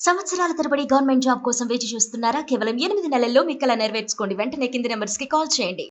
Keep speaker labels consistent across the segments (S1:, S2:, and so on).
S1: సంవత్సరాల తరబడి government job కోసం వేచి చూస్తున్నారా? కేవలం 8 నెలల్లో మీ కల నెరవేర్చుకోండి. వెంటనే కింది నెంబర్స్‌కి కాల్ చేయండి.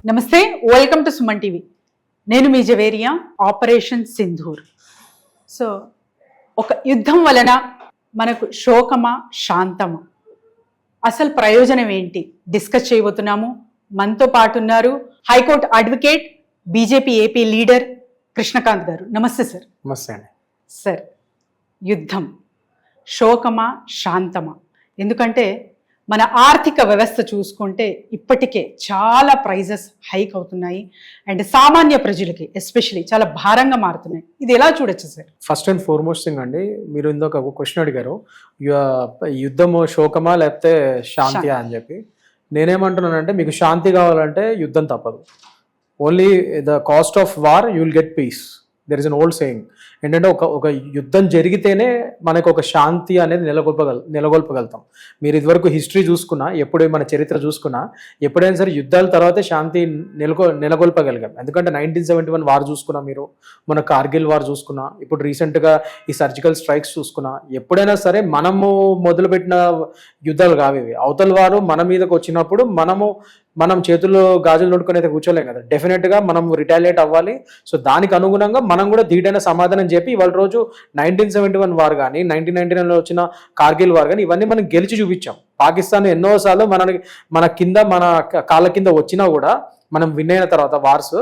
S2: నమస్తే, వెల్కమ్ టు సుమన్ టీవీ. నేను మీ జవేరియా. ఆపరేషన్ సింధూర్. సో ఒక యుద్ధం వలన మనకు శోకమా శాంతమా, అసలు ప్రయోజనం ఏంటి డిస్కస్ చేయబోతున్నాము. మనతో పాటు ఉన్నారు high court advocate, BJP AP leader Krishnakant garu. నమస్తే సార్.
S3: నమస్తే అండి.
S2: సార్, యుద్ధం శోకమా శాంతమా? ఎందుకంటే మన ఆర్థిక వ్యవస్థ చూసుకుంటే ఇప్పటికే చాలా ప్రైజెస్ హైక్ అవుతున్నాయి అండ్ సామాన్య ప్రజలకి ఎస్పెషలీ చాలా భారంగా మారుతున్నాయి. ఇది ఎలా చూడొచ్చు sir?
S3: First and foremost thing అండి, మీరు ఇందాక ఒక క్వశ్చన్ అడిగారు, యుద్ధము శోకమా లేకపోతే శాంతియా అని చెప్పి. నేనేమంటున్నానంటే, మీకు శాంతి కావాలంటే యుద్ధం తప్పదు. Only the cost of war you will get piece. There is an old saying. ఏంటంటే ఒక యుద్ధం జరిగితేనే మనకు ఒక శాంతి అనేది నెలకొల్పగలుగుతాం. మీరు ఇదివరకు హిస్టరీ చూసుకున్నా, ఎప్పుడే మన చరిత్ర చూసుకున్నా, ఎప్పుడైనా సరే యుద్ధాల తర్వాతే శాంతి నెలకొల్పగలిగాం. ఎందుకంటే 1971 వార్ చూసుకున్నా, మీరు మన కార్గిల్ వార్ చూసుకున్నా, ఇప్పుడు రీసెంట్గా ఈ సర్జికల్ స్ట్రైక్స్ చూసుకున్నా, ఎప్పుడైనా సరే మనము మొదలుపెట్టిన యుద్ధాలు కావేవి. అవతల వారు మన మీదకి వచ్చినప్పుడు మనం చేతుల్లో గాజులు నోడుకొని అయితే కూర్చోలేం కదా. డెఫినెట్గా మనం రిటాలియేట్ అవ్వాలి. సో దానికి అనుగుణంగా మనం కూడా ధీటైన సమాధానం చెప్పి ఇవాళ రోజు 1971 వార్ కానీ, 1999లో వచ్చిన కార్గిల్ వార్ కానీ, ఇవన్నీ మనం గెలిచి చూపించాం. పాకిస్తాన్ ఎన్నోసార్లు మన కాళ్ళ కింద వచ్చినా కూడా, మనం విన్ అయిన తర్వాత వార్స్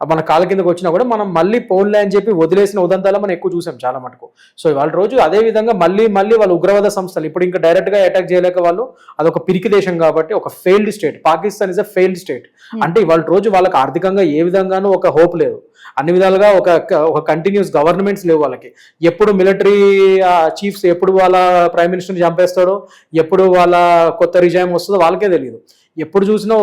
S3: మన కాళ్ళ కిందకు వచ్చినా కూడా మనం మళ్ళీ పోన్లే అని చెప్పి వదిలేసిన ఉదంతాలు మనం ఎక్కువ చూసాం చాలా మటుకు. సో ఇవాళ రోజు అదే విధంగా మళ్ళీ వాళ్ళ ఉగ్రవాద సంస్థలు ఇప్పుడు ఇంకా డైరెక్ట్గా అటాక్ చేయలేక వాళ్ళు, అదొక పిరికి దేశం కాబట్టి ఒక failed state. Pakistan is a failed state. అంటే ఇవాళ రోజు వాళ్ళకి ఆర్థికంగా ఏ విధంగానూ ఒక హోప్ లేదు. అన్ని విధాలుగా ఒక కంటిన్యూస్ గవర్నమెంట్స్ లేవు వాళ్ళకి. ఎప్పుడు మిలిటరీ చీఫ్స్ ఎప్పుడు వాళ్ళ ప్రైమ్ మినిస్టర్ని చంపేస్తాడో, ఎప్పుడు వాళ్ళ కొత్త రిజైమ్ వస్తుందో వాళ్ళకే తెలియదు. ఎప్పుడు చూసినా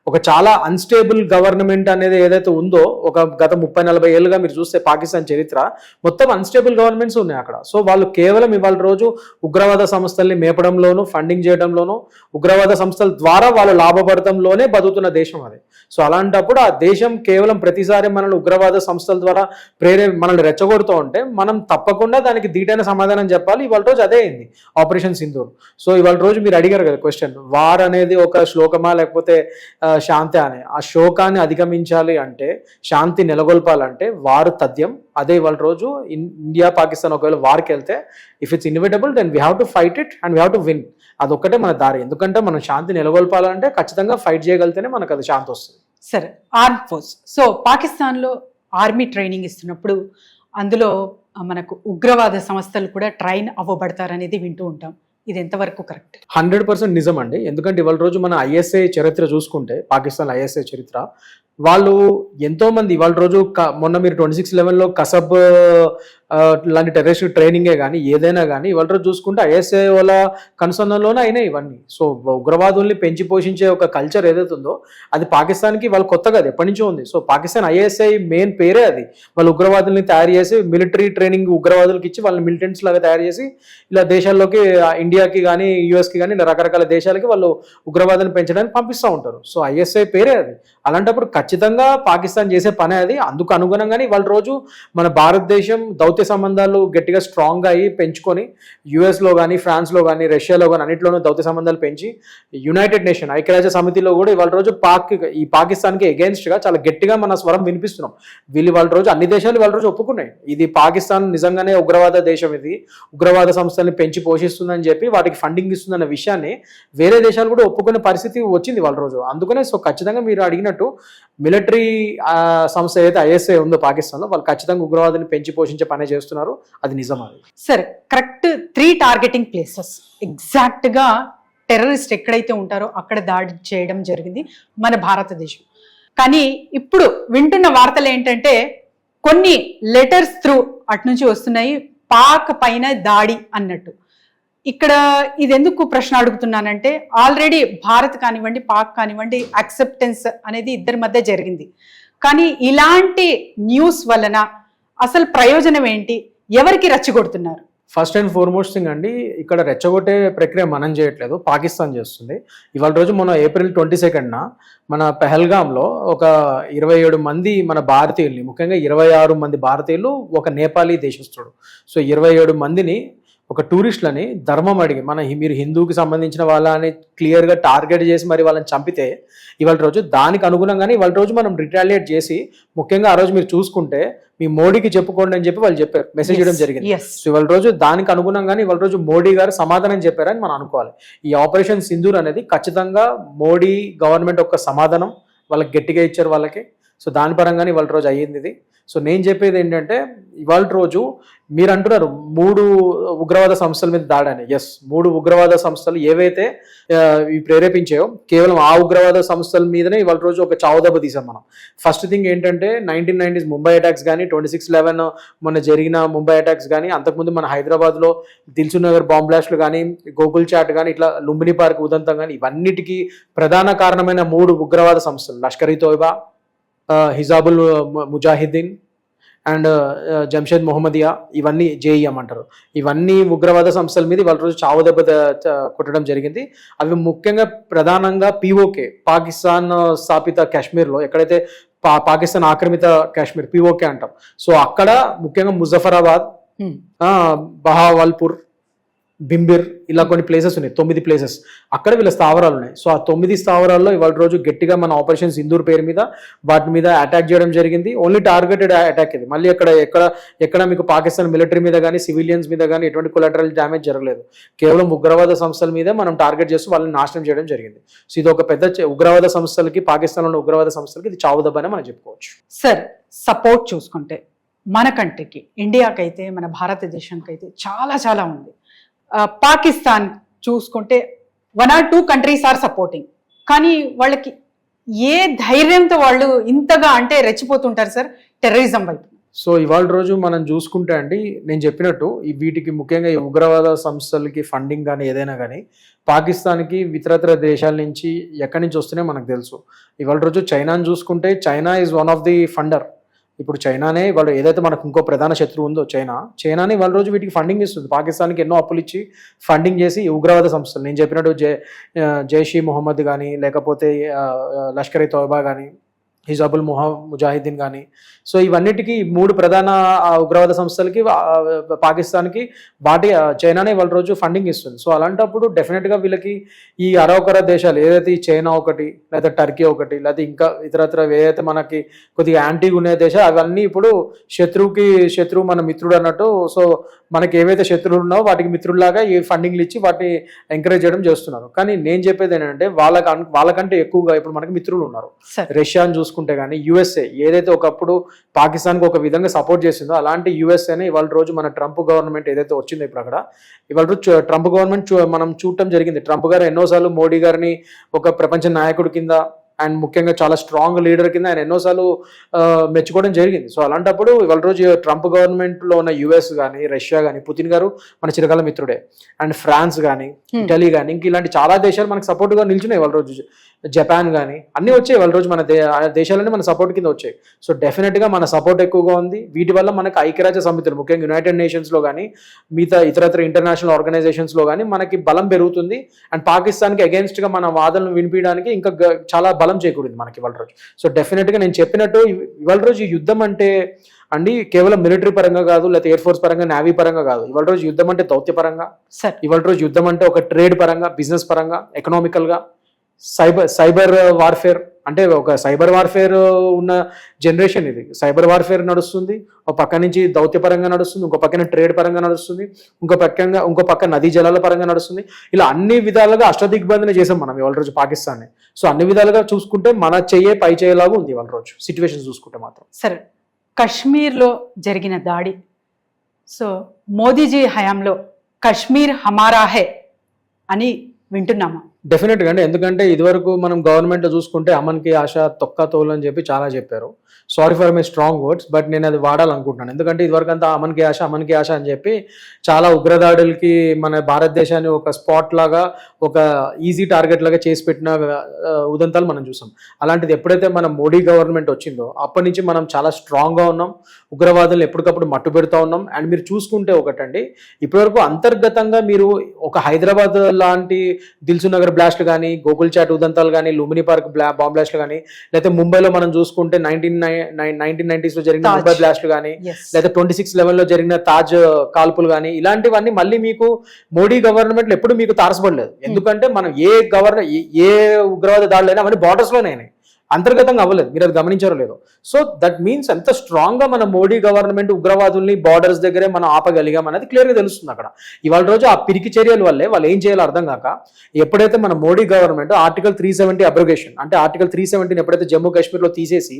S3: ఒక చాలా అన్స్టేబుల్ గవర్నమెంట్ అనేది ఏదైతే ఉందో, ఒక గత 30-40 ఏళ్ళుగా మీరు చూస్తే పాకిస్తాన్ చరిత్ర మొత్తం అన్స్టేబుల్ గవర్నమెంట్స్ ఉన్నాయి అక్కడ. సో వాళ్ళు కేవలం ఇవాళ రోజు ఉగ్రవాద సంస్థల్ని మేపడంలోనూ, ఫండింగ్ చేయడంలోనూ, ఉగ్రవాద సంస్థల ద్వారా వాళ్ళు లాభపడటంలోనే బతుకుతున్న దేశం అది. సో అలాంటప్పుడు ఆ దేశం కేవలం ప్రతిసారి మనల్ని ఉగ్రవాద సంస్థల ద్వారా మనల్ని రెచ్చగొడుతూ ఉంటే మనం తప్పకుండా దానికి ధీటైన సమాధానం చెప్పాలి. ఇవాళ రోజు అదే అయింది ఆపరేషన్ సింధూర్. సో ఇవాళ రోజు మీరు అడిగారు కదా క్వశ్చన్, వార్ అనేది ఒక శ్లోకమా లేకపోతే శాంతి అనే. ఆ శోకాన్ని అధిగమించాలి అంటే, శాంతి నెలకొల్పాలంటే వారు తథ్యం. అదే ఇవాళ రోజు ఇండియా పాకిస్తాన్ ఒకవేళ వార్కి వెళ్తే, if it's inevitable then we have to fight it and we have to win. అదొక్కటే మన దారి. ఎందుకంటే మనం శాంతి నెలకొల్పాలంటే ఖచ్చితంగా ఫైట్ చేయగలిగితేనే మనకు అది శాంతి వస్తుంది.
S2: సరే, ఆర్మ్ ఫోర్స్. సో పాకిస్తాన్లో ఆర్మీ ట్రైనింగ్ ఇస్తున్నప్పుడు అందులో మనకు ఉగ్రవాద సంస్థలు కూడా ట్రైన్ అవ్వబడతారనేది వింటూ ఉంటాం. ఇది ఎంతవరకు కరెక్ట్?
S3: 100% నిజం అండి. ఎందుకంటే ఇవాళ రోజు మన ఐఎస్ఐ చరిత్ర చూసుకుంటే, పాకిస్తాన్ ఐఎస్ఐ చరిత్ర, వాళ్ళు ఎంతో మంది ఇవాళ రోజు మొన్న మీరు 26/11లో కసబ్ లాంటి టెర్రరిస్ట్ ట్రైనింగే కానీ, ఏదైనా కానీ ఇవాళ రోజు చూసుకుంటే ఐఎస్ఐ వాళ్ళ కనుసంధానంలోనే అయినాయి ఇవన్నీ. సో ఉగ్రవాదుల్ని పెంచి పోషించే ఒక కల్చర్ ఏదైతే ఉందో, అది పాకిస్తాన్కి వాళ్ళు కొత్తగా అది ఎప్పటి నుంచో ఉంది. సో పాకిస్తాన్ ఐఎస్ఐ మెయిన్ పేరే అది. వాళ్ళు ఉగ్రవాదుల్ని తయారు చేసి, మిలిటరీ ట్రైనింగ్ ఉగ్రవాదులకి ఇచ్చి వాళ్ళని మిలిటెంట్స్ లాగా తయారు చేసి ఇలా దేశాల్లోకి, ఇండియాకి కానీ, యూఎస్కి కానీ, ఇలా రకరకాల దేశాలకి వాళ్ళు ఉగ్రవాదాన్ని పెంచడానికి పంపిస్తూ ఉంటారు. సో ఐఎస్ఐ పేరే అది. అలాంటప్పుడు ఖచ్చితంగా పాకిస్తాన్ చేసే పనే అది. అందుకు అనుగుణంగానే వాళ్ళ రోజు మన భారతదేశం దౌత్య సంబంధాలు గట్టిగా స్ట్రాంగ్గా అయ్యి పెంచుకొని, యుఎస్లో కానీ, ఫ్రాన్స్లో కానీ, రష్యాలో కానీ అన్నింటిలోనూ దౌత్య సంబంధాలు పెంచి, యునైటెడ్ నేషన్ ఐక్యరాజ్య సమితిలో కూడా ఇవాళ రోజు పాకిస్తాన్కి అగేన్స్ట్గా చాలా గట్టిగా మన స్వరం వినిపిస్తున్నాం. వీళ్ళు వాళ్ళ రోజు అన్ని దేశాలు వాళ్ళ రోజు ఒప్పుకున్నాయి, ఇది పాకిస్తాన్ నిజంగానే ఉగ్రవాద దేశం, ఇది ఉగ్రవాద సంస్థల్ని పెంచి పోషిస్తుందని చెప్పి వాటికి ఫండింగ్ ఇస్తుందన్న విషయాన్ని వేరే దేశాలు కూడా ఒప్పుకునే పరిస్థితి వచ్చింది వాళ్ళ రోజు. అందుకనే సో ఖచ్చితంగా మీరు అడిగినట్టు మిలిటరీ సంస్థ ఏదైతే ఐఎస్ఐ ఉందో పాకిస్తాన్లో, వాళ్ళు ఖచ్చితంగా ఉగ్రవాదాన్ని పెంచి పోషించే పనే చేస్తున్నారు. అది నిజం. అది
S2: సరే, కరెక్ట్ 3 టార్గెటింగ్ ప్లేసెస్ ఎగ్జాక్ట్గా టెర్రరిస్ట్ ఎక్కడైతే ఉంటారో అక్కడ దాడి చేయడం జరిగింది మన భారతదేశం. కానీ ఇప్పుడు వింటున్న వార్తలు ఏంటంటే, కొన్ని లెటర్స్ త్రూ అటు నుంచి వస్తున్నాయి, పాక్ పైన దాడి అన్నట్టు. ఇక్కడ ఇది ఎందుకు ప్రశ్న అడుగుతున్నానంటే, ఆల్రెడీ భారత్ కానివ్వండి, పాక్ కానివ్వండి, యాక్సెప్టెన్స్ అనేది ఇద్దరి మధ్య జరిగింది. కానీ ఇలాంటి న్యూస్ వలన అసలు ప్రయోజనం ఏంటి? ఎవరికి రెచ్చగొడుతున్నారు?
S3: ఫస్ట్ అండ్ ఫార్మోస్ట్ థింగ్ అండి, ఇక్కడ రెచ్చగొట్టే ప్రక్రియ మనం చేయట్లేదు, పాకిస్తాన్ చేస్తుంది. ఇవాళ రోజు మన April 22న మన పెహల్గాంలో ఒక 27 మంది మన భారతీయుల్ని, ముఖ్యంగా 26 మంది భారతీయులు, ఒక నేపాలీ దేశస్థుడు, సో 27 మందిని ఒక టూరిస్టులని ధర్మం అడిగి మీరు హిందూకి సంబంధించిన వాళ్ళని క్లియర్గా టార్గెట్ చేసి మరి వాళ్ళని చంపితే ఇవాళ రోజు దానికి అనుగుణంగానే ఇవాళ రోజు మనం రిటాలియేట్ చేసి, ముఖ్యంగా ఆ రోజు మీరు చూసుకుంటే మీ మోడీకి చెప్పుకోండి అని చెప్పి వాళ్ళు చెప్పారు, మెసేజ్ చేయడం జరిగింది. సో ఇవాళ రోజు దానికి అనుగుణంగానే ఇవాళ రోజు మోడీ గారు సమాధానం చెప్పారని మనం అనుకోవాలి. ఈ ఆపరేషన్ సింధూర్ అనేది ఖచ్చితంగా మోడీ గవర్నమెంట్ యొక్క సమాధానం వాళ్ళకి గట్టిగా ఇచ్చారు వాళ్ళకి. సో దాని పరంగానే ఇవాళ రోజు అయ్యింది ఇది. సో నేను చెప్పేది ఏంటంటే, ఇవాళ రోజు మీరు అంటున్నారు 3 ఉగ్రవాద సంస్థల మీద దాడని. ఎస్, 3 ఉగ్రవాద సంస్థలు ఏవైతే ప్రేరేపించాయో కేవలం ఆ ఉగ్రవాద సంస్థల మీదనే ఇవాళ రోజు ఒక చావుదెబ్బ తీసాం మనం. ఫస్ట్ థింగ్ ఏంటంటే 1990s ముంబై అటాక్స్ కానీ, 26/11 మొన్న జరిగిన ముంబై అటాక్స్ కానీ, అంతకుముందు మన హైదరాబాద్లో దిల్సుఖ్ నగర్ బాంబ్ బ్లాస్ట్లు కానీ, గోకుల్ చాట్ కానీ, ఇట్లా లుంబిని పార్క్ ఉదంతం కానీ, ఇవన్నిటికీ ప్రధాన కారణమైన 3 ఉగ్రవాద సంస్థలు, లష్కర్-ఇ తోయిబా, హిజాబుల్ ముజాహిద్దీన్ అండ్ జంషేద్ మొహమ్మదియా, ఇవన్నీ జేఈఎం అంటారు. ఇవన్నీ ఉగ్రవాద సంస్థల మీద వాళ్ళ రోజు చావు దెబ్బ కొట్టడం జరిగింది. అవి ముఖ్యంగా ప్రధానంగా POK, పాకిస్తాన్ స్థాపిత కాశ్మీర్లో, ఎక్కడైతే పాకిస్తాన్ ఆక్రమిత కాశ్మీర్ POK అంటాం. సో అక్కడ ముఖ్యంగా ముజఫరాబాద్, బహావల్పూర్, బింబిర్, ఇలా కొన్ని ప్లేసెస్ ఉన్నాయి, 9 ప్లేసెస్. అక్కడ వీళ్ళ స్థావరాలు ఉన్నాయి. సో ఆ 9 స్థావరాల్లో ఇవాళ రోజు గట్టిగా మన ఆపరేషన్ సింధూర్ పేరు మీద వాటి మీద అటాక్ చేయడం జరిగింది. ఓన్లీ టార్గెటెడ్ అటాక్ ఇది. మళ్ళీ ఎక్కడ మీకు పాకిస్తాన్ మిలిటరీ మీద కానీ, సివిలియన్స్ మీద కానీ ఎటువంటి కొలాటరల్ డ్యామేజ్ జరగలేదు. కేవలం ఉగ్రవాద సంస్థల మీదే మనం టార్గెట్ చేస్తూ వాళ్ళని నాశనం చేయడం జరిగింది. సో ఇది ఒక పెద్ద ఉగ్రవాద సంస్థలకి, పాకిస్తాన్లో ఉన్న ఉగ్రవాద సంస్థలకి ఇది చావుదబ్బనే మనం చెప్పుకోవచ్చు.
S2: సార్, సపోర్ట్ చూసుకుంటే మన కంట్రీకి, ఇండియాకైతే, మన భారతదేశానికి అయితే చాలా చాలా ఉంది. పాకిస్తాన్ చూసుకుంటే 1 or 2 countries ఆర్ సపోర్టింగ్. కానీ వాళ్ళకి ఏ ధైర్యంతో వాళ్ళు ఇంతగా అంటే రెచ్చిపోతుంటారు సార్ టెర్రరిజం వైపు?
S3: సో ఇవాళ రోజు మనం చూసుకుంటే అండి, నేను చెప్పినట్టు వీటికి ముఖ్యంగా ఈ ఉగ్రవాద సంస్థలకి ఫండింగ్ కానీ ఏదైనా కానీ పాకిస్తాన్కి ఇతరత్ర దేశాల నుంచి ఎక్కడి నుంచి వస్తున్నాయో మనకు తెలుసు. ఇవాళ రోజు చైనాని చూసుకుంటే, China is one of the funder. ఇప్పుడు చైనానే వాళ్ళు ఏదైతే మనకు ఇంకో ప్రధాన శత్రువు ఉందో చైనానే వాళ్ళ రోజు వీటికి ఫండింగ్ ఇస్తుంది. పాకిస్తాన్కి ఎన్నో అప్పులు ఇచ్చి ఫండింగ్ చేసి ఉగ్రవాద సంస్థలు, నేను చెప్పినట్టు జైష్-ఇ మొహమ్మద్ కానీ, లేకపోతే లష్కర్-ఇ తోయిబా కానీ, హిజాబుల్ ముజాహిద్దీన్ కానీ, సో ఇవన్నిటికీ 3 ప్రధాన ఉగ్రవాద సంస్థలకి పాకిస్తాన్కి చైనానే వాళ్ళ రోజు ఫండింగ్ ఇస్తుంది. సో అలాంటప్పుడు డెఫినెట్గా వీళ్ళకి ఈ అరవకర దేశాలు ఏదైతే ఈ చైనా ఒకటి, లేదా టర్కీ ఒకటి, లేదా ఇంకా ఇతరత్ర ఏదైతే మనకి కొద్దిగా యాంటీగా ఉండే దేశాలు, అవన్నీ ఇప్పుడు శత్రువు మన మిత్రుడు అన్నట్టు. సో మనకి ఏవైతే శత్రువులు ఉన్నావో వాటికి మిత్రుల్లాగా ఈ ఫండింగ్లు ఇచ్చి వాటిని ఎంకరేజ్ చేయడం చేస్తున్నారు. కానీ నేను చెప్పేది ఏంటంటే, వాళ్ళకంటే ఎక్కువగా ఇప్పుడు మనకి మిత్రులు ఉన్నారు. రష్యాని చూసుకుంటే కానీ, USA ఏదైతే ఒకప్పుడు పాకిస్తాన్కి ఒక విధంగా సపోర్ట్ చేసిందో, అలాంటి USAనే ఇవాళ రోజు మన ట్రంప్ గవర్నమెంట్ ఏదైతే వచ్చిందో ఇప్పుడు అక్కడ, ఇవాళ రోజు ట్రంప్ గవర్నమెంట్ మనం చూడటం జరిగింది. ట్రంప్ గారు ఎన్నోసార్లు మోడీ గారిని ఒక ప్రపంచ నాయకుడి కింద అండ్ ముఖ్యంగా చాలా స్ట్రాంగ్ లీడర్ కింద ఆయన ఎన్నోసార్లు మెచ్చుకోవడం జరిగింది. సో అలాంటప్పుడు ఇవాళ రోజు ట్రంప్ గవర్నమెంట్లో ఉన్న US కానీ, రష్యా కానీ, పుతిన్ గారు మన చిరకాల మిత్రుడే, అండ్ ఫ్రాన్స్ కానీ, ఇటలీ కానీ, ఇంక ఇలాంటి చాలా దేశాలు మనకు సపోర్ట్గా నిల్చున్నాయి. ఇవాళ రోజు జపాన్ కానీ అన్నీ వచ్చాయి. వాళ్ళ రోజు మన దేశాలన్నీ మన సపోర్ట్ కింద వచ్చాయి. సో డెఫినెట్గా మన సపోర్ట్ ఎక్కువగా ఉంది. వీటి వల్ల మనకి ఐక్యరాజ్య సమితులు, ముఖ్యంగా యునైటెడ్ నేషన్స్లో కానీ, మిగతా ఇతరత్ర ఇంటర్నేషనల్ ఆర్గనైజేషన్స్లో కానీ మనకి బలం పెరుగుతుంది. అండ్ పాకిస్తాన్కి అగేన్స్ట్గా మన వాదనలు వినిపించడానికి ఇంకా చాలా బలం చేకూరింది మనకి ఇవాళ రోజు. సో డెఫినెట్గా నేను చెప్పినట్టు ఇవాళ రోజు యుద్ధం అంటే అండి కేవలం మిలిటరీ పరంగా కాదు, లేకపోతే ఎయిర్ ఫోర్స్ పరంగా, నేవీ పరంగా కాదు. ఇవాళ రోజు యుద్ధం అంటే దౌత్యపరంగా, ఇవాళ రోజు యుద్ధం అంటే ఒక ట్రేడ్ పరంగా, బిజినెస్ పరంగా, ఎకనామికల్గా, సైబర్ వార్ఫేర్ అంటే ఒక సైబర్ వార్ఫేర్ ఉన్న జనరేషన్ ఇది. సైబర్ వార్ఫేర్ నడుస్తుంది, ఒక పక్క నుంచి దౌత్యపరంగా నడుస్తుంది, ఇంకో పక్కన ట్రేడ్ పరంగా నడుస్తుంది, ఇంకో పక్క నదీ జలాల పరంగా నడుస్తుంది. ఇలా అన్ని విధాలుగా అష్టదిగ్బంధన చేసాం మనం ఇవాళ రోజు పాకిస్తాన్ని. సో అన్ని విధాలుగా చూసుకుంటే మన పై చేయలాగా ఉంది ఇవాళ రోజు సిచ్యువేషన్ చూసుకుంటే మాత్రం.
S2: సరే, కశ్మీర్లో జరిగిన దాడి, సో మోదీజీ హయాంలో కశ్మీర్ హమారా హే అని వింటున్నామా?
S3: డెఫినెట్గా అండి, ఎందుకంటే ఇదివరకు మనం గవర్నమెంట్లో చూసుకుంటే అమన్కి ఆశ తొక్క తోలు అని చెప్పి చాలా చెప్పారు. Sorry for my strong words, but నేను అది వాడాలనుకుంటున్నాను. ఎందుకంటే ఇదివరకు అంతా అమన్కి ఆశ అని చెప్పి చాలా ఉగ్రదాడులకి మన భారతదేశాన్ని ఒక స్పాట్ లాగా, ఒక ఈజీ టార్గెట్ లాగా చేసి పెట్టిన ఉదంతాలు మనం చూసాం. అలాంటిది ఎప్పుడైతే మన మోడీ గవర్నమెంట్ వచ్చిందో అప్పటి నుంచి మనం చాలా స్ట్రాంగ్గా ఉన్నాం, ఉగ్రవాదులు ఎప్పటికప్పుడు మట్టు పెడుతూ ఉన్నాం. అండ్ మీరు చూసుకుంటే ఒకటండి, ఇప్పటివరకు అంతర్గతంగా మీరు ఒక హైదరాబాద్ లాంటి దిల్సుఖ్ నగర్ బ్లాస్ట్లు కానీ, గోకుల్ చాట్ ఉదంతాలు కానీ, లుంబిని పార్క్ బాంబ్ బ్లాస్ట్లు కానీ, లేకపోతే ముంబైలో మనం చూసుకుంటే 1990s లో జరిగిన ముంబై బ్లాస్ట్లు కానీ, లేదా 26/11 లో జరిగిన తాజ్ కాల్పులు కానీ, ఇలాంటివన్నీ మళ్ళీ మీకు మోడీ గవర్నమెంట్ ఎప్పుడు మీకు తారసపడలేదు. ఎందుకంటే మనం ఏ ఉగ్రవాద దాడులైనా అవన్నీ బార్డర్స్ లోనే అయినాయి, అంతర్గతంగా అవ్వలేదు. మీరు అది గమనించారో లేదో. సో దట్ మీన్స్ ఎంత స్ట్రాంగ్ గా మన మోడీ గవర్నమెంట్ ఉగ్రవాదుల్ని బార్డర్స్ దగ్గరే మనం ఆపగలిగాం అనేది క్లియర్ గా తెలుస్తుంది అక్కడ. ఇవాళ రోజు ఆ పిరికి చర్యల వల్లే వాళ్ళు ఏం చేయాలో అర్థం కాక, ఎప్పుడైతే మన మోడీ గవర్నమెంట్ ఆర్టికల్ 370 అబ్రోగేషన్ అంటే ఆర్టికల్ 370 ఎప్పుడైతే జమ్మూ కాశ్మీర్లో తీసేసి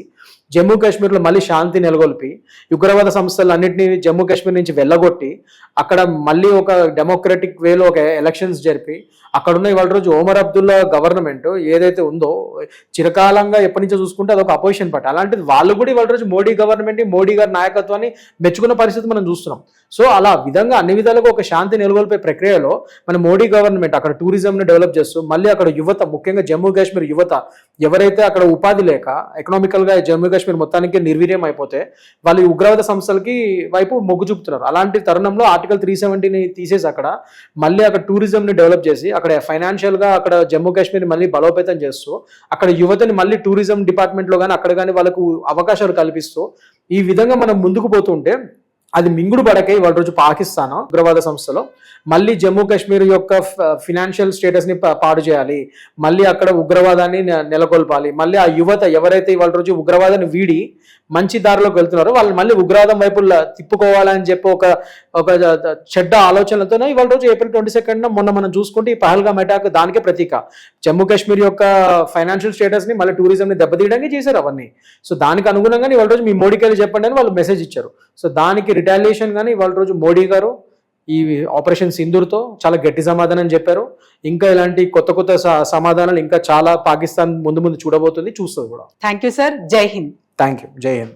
S3: జమ్మూ కాశ్మీర్లో మళ్ళీ శాంతి నెలకొల్పి ఉగ్రవాద సంస్థలన్నింటినీ జమ్మూ కాశ్మీర్ నుంచి వెళ్ళగొట్టి అక్కడ మళ్ళీ ఒక డెమోక్రటిక్ వేలో ఒక ఎలక్షన్స్ జరిపి అక్కడున్న ఇవాళ రోజు ఓమర్ అబ్దుల్లా గవర్నమెంట్ ఏదైతే ఉందో చిరకాలంగా ఎప్పటి నుంచో చూసుకుంటే అదొక అపోజిషన్ పార్టీ. అలాంటిది వాళ్ళు కూడా ఇవాళ రోజు మోడీ గవర్నమెంట్, మోడీ గారి నాయకత్వాన్ని మెచ్చుకున్న పరిస్థితి మనం చూస్తున్నాం. సో అలా విధంగా అన్ని విధాలుగా ఒక శాంతి నెలకొల్పే ప్రక్రియలో మన మోడీ గవర్నమెంట్ అక్కడ టూరిజంని డెవలప్ చేస్తూ మళ్ళీ అక్కడ యువత, ముఖ్యంగా జమ్మూ కాశ్మీర్ యువత ఎవరైతే అక్కడ ఉపాధి లేక ఎకనామికల్గా జమ్మూ కాశ్మీర్ మొత్తానికి నిర్వీర్యం అయిపోతే వాళ్ళు ఉగ్రవాద సంస్థలకి వైపు మొగ్గు చూపుతున్నారు. అలాంటి తరుణంలో ఆర్టికల్ 370ని తీసేసి అక్కడ మళ్ళీ అక్కడ టూరిజంని డెవలప్ చేసి అక్కడ ఫైనాన్షియల్గా అక్కడ జమ్మూ కాశ్మీర్ మళ్ళీ బలోపేతం చేస్తూ అక్కడ యువతని మళ్ళీ టూరిజం డిపార్ట్మెంట్లో కానీ అక్కడ కానీ వాళ్ళకు అవకాశాలు కల్పిస్తూ ఈ విధంగా మనం ముందుకు పోతుంటే అది మింగుడు పడకే ఇవాళ రోజు పాకిస్తాన్ ఉగ్రవాద సంస్థలో మళ్ళీ జమ్మూ కాశ్మీర్ యొక్క ఫినాన్షియల్ స్టేటస్ని పాడు చేయాలి, మళ్ళీ అక్కడ ఉగ్రవాదాన్ని నెలకొల్పాలి, మళ్ళీ ఆ యువత ఎవరైతే ఇవాళ రోజు ఉగ్రవాదాన్ని వీడి మంచి దారిలోకి వెళ్తున్నారో వాళ్ళు మళ్ళీ ఉగ్రవాదం వైపు తిప్పుకోవాలని చెప్పి ఒక చెడ్డ ఆలోచనలతోనే ఇవాళ రోజు April 22 మొన్న మనం చూసుకుంటే ఈ పహల్గామ్ అటాక్ దానికే ప్రతీక. జమ్మూ కాశ్మీర్ యొక్క ఫైనాన్షియల్ స్టేటస్ని మళ్ళీ టూరిజంని దెబ్బతీయడానికి చేశారు అవన్నీ. సో దానికి అనుగుణంగానే ఇవాళ రోజు మీ మోడీకి వెళ్ళి చెప్పండి అని వాళ్ళు మెసేజ్ ఇచ్చారు. సో దానికి రిటాలియేషన్ గానీ ఇవాళ రోజు మోడీ గారు ఈ ఆపరేషన్ సింధూర్తో చాలా గట్టి సమాధానం చెప్పారు. ఇంకా ఇలాంటి కొత్త సమాధానాలు ఇంకా చాలా పాకిస్తాన్ ముందు చూడబోతుంది, చూస్తుంది కూడా.
S2: Thank you sir. జై హింద్.
S3: Thank you. జై హింద్.